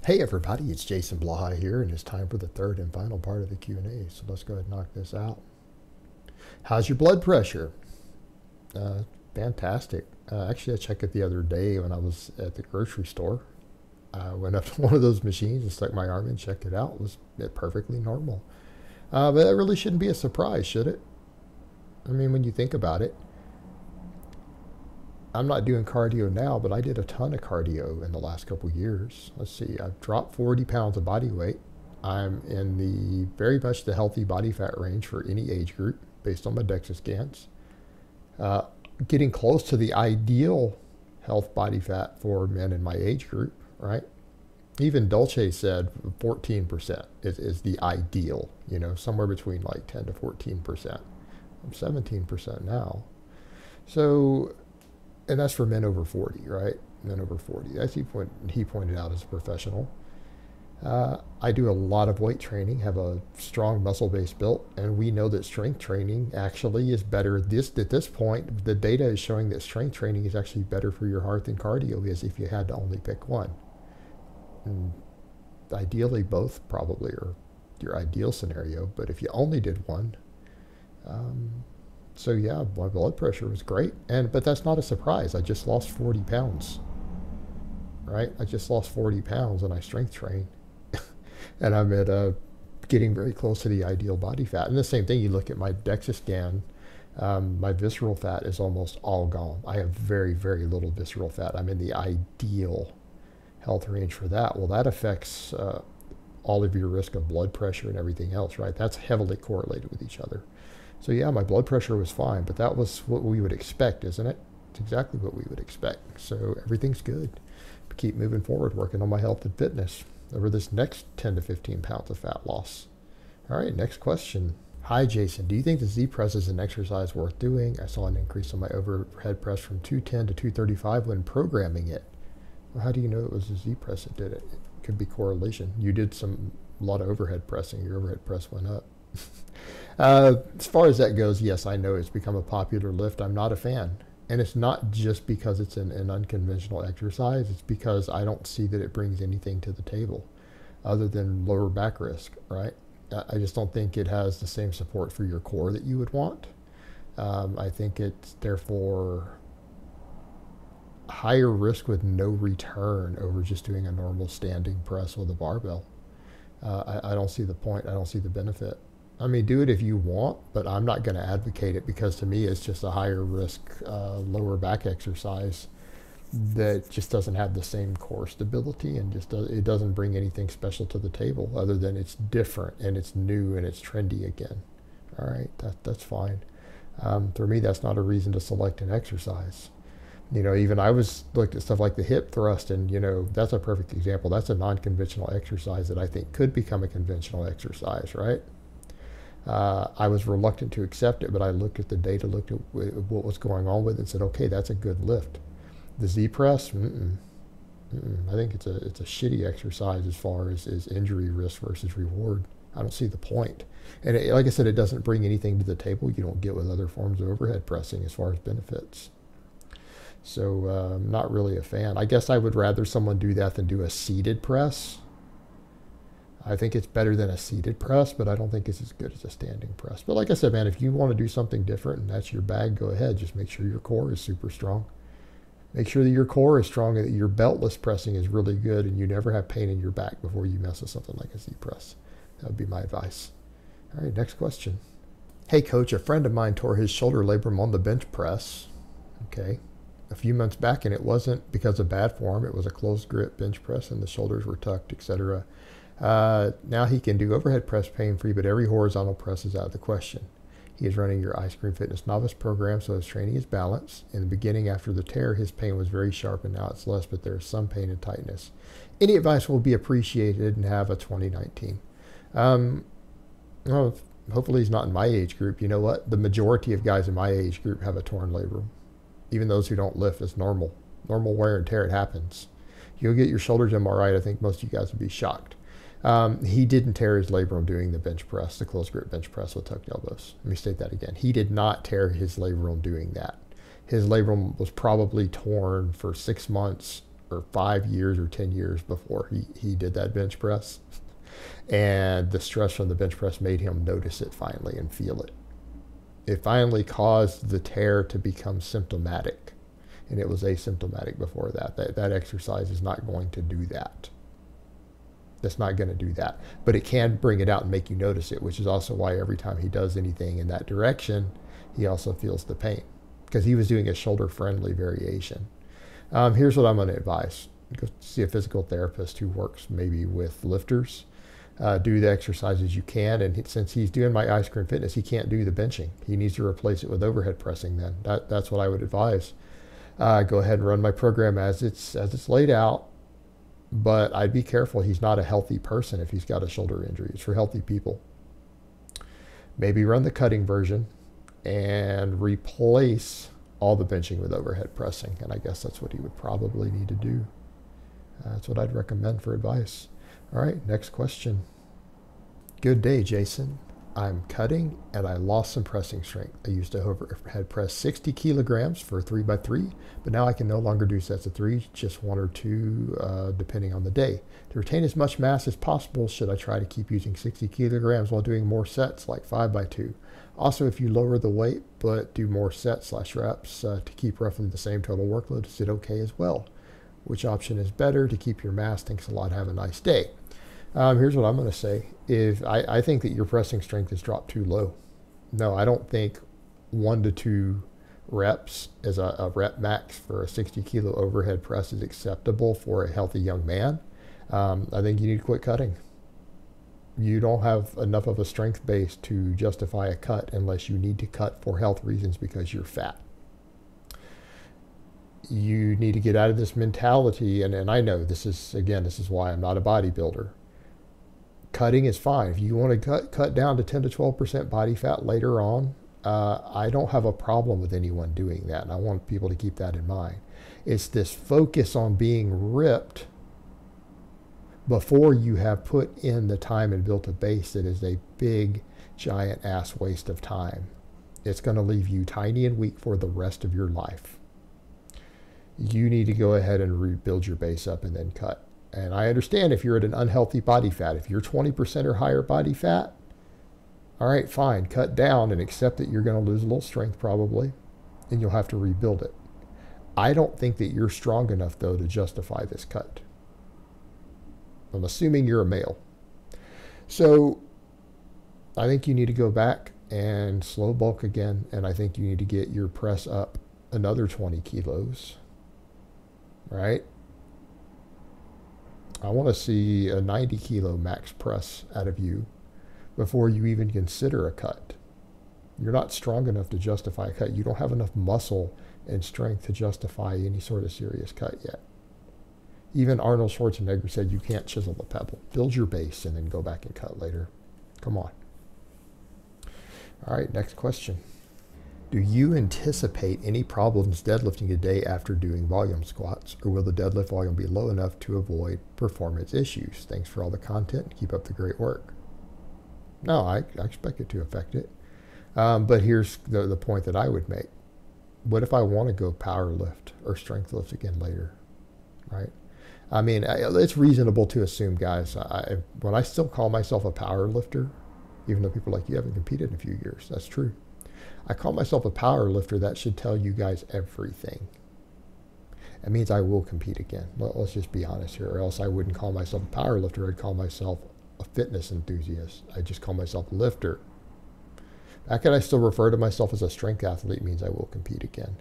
Hey everybody, it's Jason Blaha here, and it's time for the third and final part of the Q&A. So let's go ahead and knock this out. How's your blood pressure? Fantastic. Actually, I checked it the other day when I was at the grocery store. I went up to one of those machines and stuck my arm in, checked it out. It was perfectly normal. But that really shouldn't be a surprise, should it? I mean, when you think about it, I'm not doing cardio now, but I did a ton of cardio in the last couple years. Let's see, I've dropped 40 pounds of body weight. I'm in the very much the healthy body fat range for any age group based on my DEXA scans. Getting close to the ideal health body fat for men in my age group, right? Even Dolce said 14% is the ideal, you know, somewhere between like 10 to 14%. I'm 17% now. So, and that's for men over 40, right? Men over 40. As he pointed out as a professional. I do a lot of weight training, have a strong muscle base built, and we know that strength training actually is better. At this point, the data is showing that strength training is actually better for your heart than cardio is if you had to only pick one. And ideally, both probably are your ideal scenario, but if you only did one, so yeah, my blood pressure was great, but that's not a surprise. I just lost 40 pounds, right? I just lost 40 pounds and I strength train, and I'm at getting very close to the ideal body fat. And the same thing, you look at my DEXA scan, my visceral fat is almost all gone. I have very, very little visceral fat. I'm in the ideal health range for that. Well, that affects all of your risk of blood pressure and everything else, right? That's heavily correlated with each other. So yeah, my blood pressure was fine, but that was what we would expect, isn't it? It's exactly what we would expect. So everything's good. Keep moving forward, working on my health and fitness over this next 10 to 15 pounds of fat loss. All right, next question. Hi, Jason. Do you think the Z press is an exercise worth doing? I saw an increase on my overhead press from 210 to 235 when programming it. Well, how do you know it was the Z press that did it? It could be correlation. You did a lot of overhead pressing. Your overhead press went up. As far as that goes, yes, I know it's become a popular lift. I'm not a fan. And it's not just because it's an unconventional exercise. It's because I don't see that it brings anything to the table other than lower back risk, right? I just don't think it has the same support for your core that you would want. I think it's therefore higher risk with no return over just doing a normal standing press with a barbell. I don't see the point. I don't see the benefit. I mean, do it if you want, but I'm not going to advocate it because to me it's just a higher risk lower back exercise that just doesn't have the same core stability and it doesn't bring anything special to the table other than it's different and it's new and it's trendy again. All right, that's fine. For me, that's not a reason to select an exercise. You know, even I looked at stuff like the hip thrust, and you know, that's a perfect example. That's a non-conventional exercise that I think could become a conventional exercise, right? I was reluctant to accept it, but I looked at the data, looked at what was going on with it, and said, okay, that's a good lift. The Z press, I think it's a shitty exercise as far as injury risk versus reward. I don't see the point. And like I said, it doesn't bring anything to the table you don't get with other forms of overhead pressing as far as benefits. So I'm not really a fan. I guess I would rather someone do that than do a seated press. I think it's better than a seated press, but I don't think it's as good as a standing press. But like I said, man, if you want to do something different and that's your bag, go ahead. Just make sure your core is super strong. Make sure that your core is strong and that your beltless pressing is really good and you never have pain in your back before you mess with something like a Z press. That would be my advice. All right, next question. Hey, coach, a friend of mine tore his shoulder labrum on the bench press. Okay. A few months back, and it wasn't because of bad form. It was a closed grip bench press and the shoulders were tucked, etc. Now he can do overhead press pain-free, but every horizontal press is out of the question. He is running your Ice Cream Fitness novice program, so his training is balanced. In the beginning, after the tear, his pain was very sharp, and now it's less, but there is some pain and tightness. Any advice will be appreciated, and have a 2019. Well, hopefully he's not in my age group. You know what? The majority of guys in my age group have a torn labrum. Even those who don't lift, it's normal. Normal wear and tear, it happens. You'll get your shoulders MRI. I think most of you guys would be shocked. He didn't tear his labrum doing the bench press, the closed grip bench press with tucked elbows. Let me state that again. He did not tear his labrum doing that. His labrum was probably torn for 6 months or 5 years or 10 years before he did that bench press. And the stress from the bench press made him notice it finally and feel it. It finally caused the tear to become symptomatic. And it was asymptomatic before that. That exercise is not going to do that. That's not going to do that. But it can bring it out and make you notice it, which is also why every time he does anything in that direction, he also feels the pain. Because he was doing a shoulder-friendly variation. Here's what I'm going to advise. Go see a physical therapist who works maybe with lifters. Do the exercises you can. And since he's doing my ice cream fitness, he can't do the benching. He needs to replace it with overhead pressing then. That's what I would advise. Go ahead and run my program as it's laid out. But I'd be careful. He's not a healthy person if he's got a shoulder injury. It's for healthy people. Maybe run the cutting version and replace all the benching with overhead pressing. And I guess that's what he would probably need to do. That's what I'd recommend for advice. All right, next question. Good day, Jason. I'm cutting and I lost some pressing strength. I used to overhead press 60 kilograms for a 3x3, but now I can no longer do sets of 3, just 1 or 2, depending on the day. To retain as much mass as possible, should I try to keep using 60 kilograms while doing more sets like 5x2? Also, if you lower the weight but do more sets / reps to keep roughly the same total workload, is it okay as well? Which option is better to keep your mass? Thanks a lot. Have a nice day. Here's what I'm going to say. I think that your pressing strength has dropped too low. No, I don't think 1 to 2 reps as a rep max for a 60 kilo overhead press is acceptable for a healthy young man. I think you need to quit cutting. You don't have enough of a strength base to justify a cut unless you need to cut for health reasons because you're fat. You need to get out of this mentality, and I know this is why I'm not a bodybuilder. Cutting is fine. If you want to cut down to 10 to 12% body fat later on, I don't have a problem with anyone doing that, and I want people to keep that in mind. It's this focus on being ripped before you have put in the time and built a base that is a big, giant ass waste of time. It's going to leave you tiny and weak for the rest of your life. You need to go ahead and rebuild your base up and then cut. And I understand if you're at an unhealthy body fat, if you're 20% or higher body fat, all right, fine, cut down and accept that you're going to lose a little strength probably, and you'll have to rebuild it. I don't think that you're strong enough, though, to justify this cut. I'm assuming you're a male. So I think you need to go back and slow bulk again, and I think you need to get your press up another 20 kilos, right? I want to see a 90 kilo max press out of you before you even consider a cut. You're not strong enough to justify a cut. You don't have enough muscle and strength to justify any sort of serious cut yet. Even Arnold Schwarzenegger said you can't chisel the pebble. Build your base and then go back and cut later. Come on. All right, next question. Do you anticipate any problems deadlifting a day after doing volume squats, or will the deadlift volume be low enough to avoid performance issues? Thanks for all the content. Keep up the great work. No, I expect it to affect it. But here's the point that I would make. What if I want to go power lift or strength lift again later, right? I mean, it's reasonable to assume, guys, when I still call myself a power lifter, even though people are like, you haven't competed in a few years, that's true. I call myself a power lifter. That should tell you guys everything. It means I will compete again. Let's just be honest here, or else I wouldn't call myself a power lifter. I'd call myself a fitness enthusiast. I just call myself a lifter. How can I still refer to myself as a strength athlete? Means I will compete again.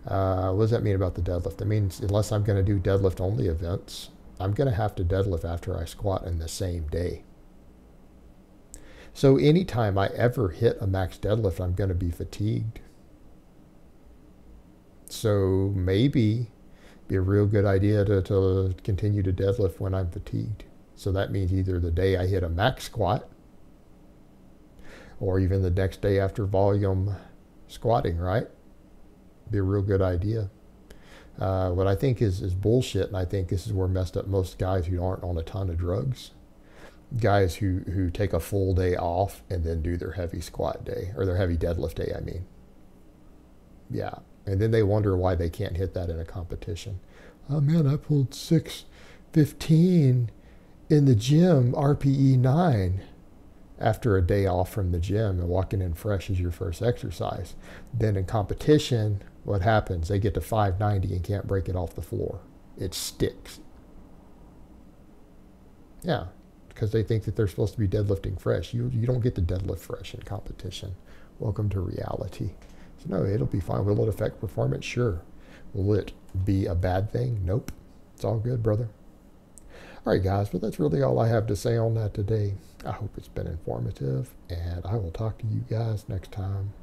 What does that mean about the deadlift? It means unless I'm going to do deadlift only events, I'm going to have to deadlift after I squat in the same day. So anytime I ever hit a max deadlift, I'm going to be fatigued. So maybe be a real good idea to continue to deadlift when I'm fatigued. So that means either the day I hit a max squat, or even the next day after volume squatting, right? Be a real good idea. What I think is bullshit, and I think this is where messed up most guys who aren't on a ton of drugs. Guys who take a full day off and then do their heavy squat day, or their heavy deadlift day, I mean. Yeah, and then they wonder why they can't hit that in a competition. oh man, I pulled 615 in the gym, RPE 9, after a day off from the gym and walking in fresh as your first exercise. Then in competition, what happens? They get to 590 and can't break it off the floor. It sticks. Yeah, because they think that they're supposed to be deadlifting fresh. You don't get to deadlift fresh in competition. Welcome to reality. So no, it'll be fine. Will it affect performance? Sure. Will it be a bad thing? Nope. It's all good, brother. All right, guys, but that's really all I have to say on that today. I hope it's been informative, and I will talk to you guys next time.